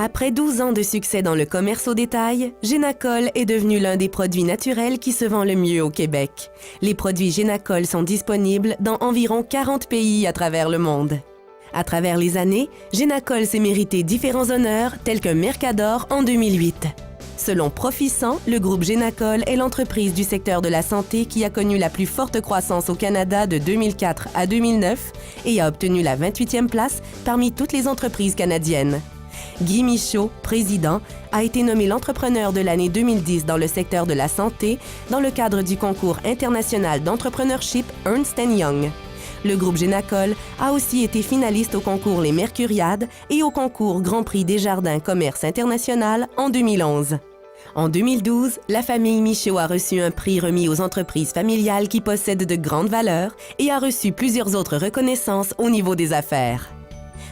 Après 12 ans de succès dans le commerce au détail, Génacol est devenu l'un des produits naturels qui se vend le mieux au Québec. Les produits Génacol sont disponibles dans environ 40 pays à travers le monde. À travers les années, Génacol s'est mérité différents honneurs tels qu'un Mercador en 2008. Selon Profissant, le groupe Génacol est l'entreprise du secteur de la santé qui a connu la plus forte croissance au Canada de 2004 à 2009 et a obtenu la 28e place parmi toutes les entreprises canadiennes. Guy Michaud, président, a été nommé l'entrepreneur de l'année 2010 dans le secteur de la santé dans le cadre du concours international d'entrepreneurship Ernst & Young. Le groupe Génacol a aussi été finaliste au concours Les Mercuriades et au concours Grand Prix Desjardins Commerce International en 2011. En 2012, la famille Michaud a reçu un prix remis aux entreprises familiales qui possèdent de grandes valeurs et a reçu plusieurs autres reconnaissances au niveau des affaires.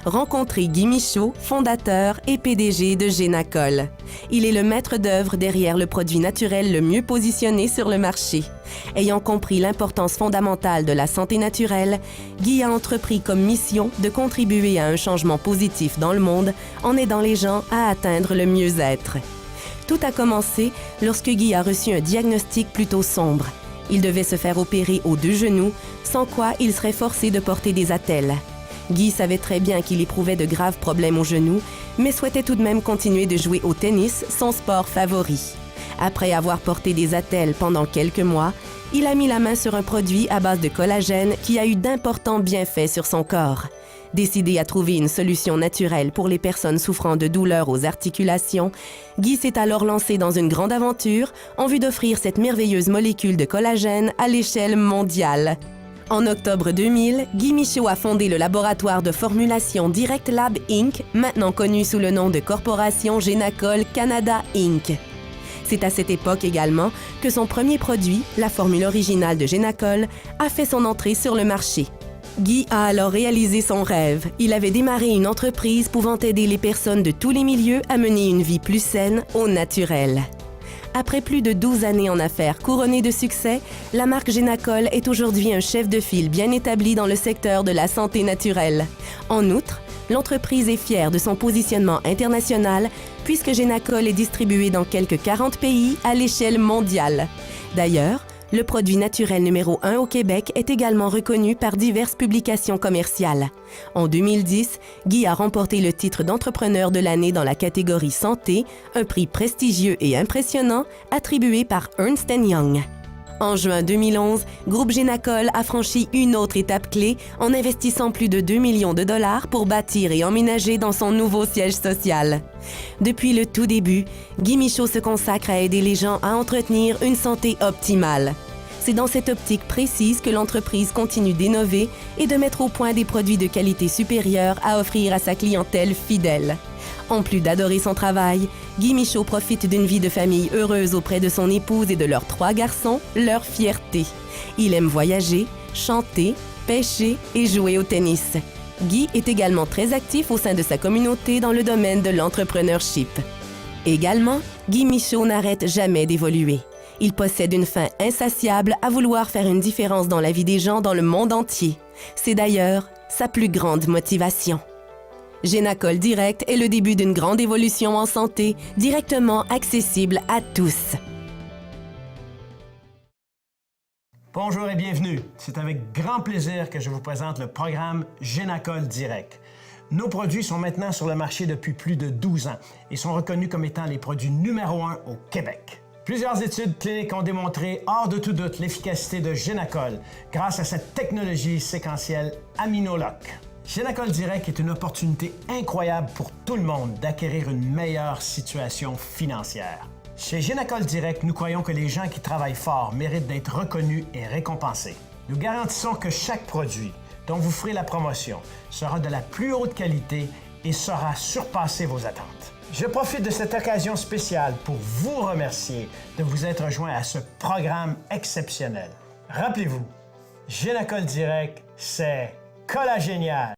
Rencontrez Guy Michaud, fondateur et PDG de Génacol. Il est le maître d'œuvre derrière le produit naturel le mieux positionné sur le marché. Ayant compris l'importance fondamentale de la santé naturelle, Guy a entrepris comme mission de contribuer à un changement positif dans le monde en aidant les gens à atteindre le mieux-être. Tout a commencé lorsque Guy a reçu un diagnostic plutôt sombre. Il devait se faire opérer aux 2 genoux, sans quoi il serait forcé de porter des attelles. Guy savait très bien qu'il éprouvait de graves problèmes aux genoux, mais souhaitait tout de même continuer de jouer au tennis, son sport favori. Après avoir porté des attelles pendant quelques mois, il a mis la main sur un produit à base de collagène qui a eu d'importants bienfaits sur son corps. Décidé à trouver une solution naturelle pour les personnes souffrant de douleurs aux articulations, Guy s'est alors lancé dans une grande aventure en vue d'offrir cette merveilleuse molécule de collagène à l'échelle mondiale. En octobre 2000, Guy Michaud a fondé le laboratoire de formulation Direct Lab Inc., maintenant connu sous le nom de Corporation Génacol Canada Inc. C'est à cette époque également que son premier produit, la formule originale de Génacol, a fait son entrée sur le marché. Guy a alors réalisé son rêve. Il avait démarré une entreprise pouvant aider les personnes de tous les milieux à mener une vie plus saine, au naturel. Après plus de 12 années en affaires couronnées de succès, la marque Génacol est aujourd'hui un chef de file bien établi dans le secteur de la santé naturelle. En outre, l'entreprise est fière de son positionnement international puisque Génacol est distribué dans quelques 40 pays à l'échelle mondiale. D'ailleurs, le produit naturel numéro 1 au Québec est également reconnu par diverses publications commerciales. En 2010, Guy a remporté le titre d'entrepreneur de l'année dans la catégorie santé, un prix prestigieux et impressionnant attribué par Ernst & Young. En juin 2011, Groupe Génacol a franchi une autre étape clé en investissant plus de 2 millions de dollars pour bâtir et emménager dans son nouveau siège social. Depuis le tout début, Guy Michaud se consacre à aider les gens à entretenir une santé optimale. C'est dans cette optique précise que l'entreprise continue d'innover et de mettre au point des produits de qualité supérieure à offrir à sa clientèle fidèle. En plus d'adorer son travail, Guy Michaud profite d'une vie de famille heureuse auprès de son épouse et de leurs 3 garçons, leur fierté. Il aime voyager, chanter, pêcher et jouer au tennis. Guy est également très actif au sein de sa communauté dans le domaine de l'entrepreneurship. Également, Guy Michaud n'arrête jamais d'évoluer. Il possède une faim insatiable à vouloir faire une différence dans la vie des gens dans le monde entier. C'est d'ailleurs sa plus grande motivation. Génacol Direct est le début d'une grande évolution en santé, directement accessible à tous. Bonjour et bienvenue. C'est avec grand plaisir que je vous présente le programme Génacol Direct. Nos produits sont maintenant sur le marché depuis plus de 12 ans et sont reconnus comme étant les produits numéro 1 au Québec. Plusieurs études cliniques ont démontré hors de tout doute l'efficacité de Génacol grâce à cette technologie séquentielle AminoLock. Génacol Direct est une opportunité incroyable pour tout le monde d'acquérir une meilleure situation financière. Chez Génacol Direct, nous croyons que les gens qui travaillent fort méritent d'être reconnus et récompensés. Nous garantissons que chaque produit dont vous ferez la promotion sera de la plus haute qualité et saura surpasser vos attentes. Je profite de cette occasion spéciale pour vous remercier de vous être joint à ce programme exceptionnel. Rappelez-vous, Génacol Direct, c'est collagénial.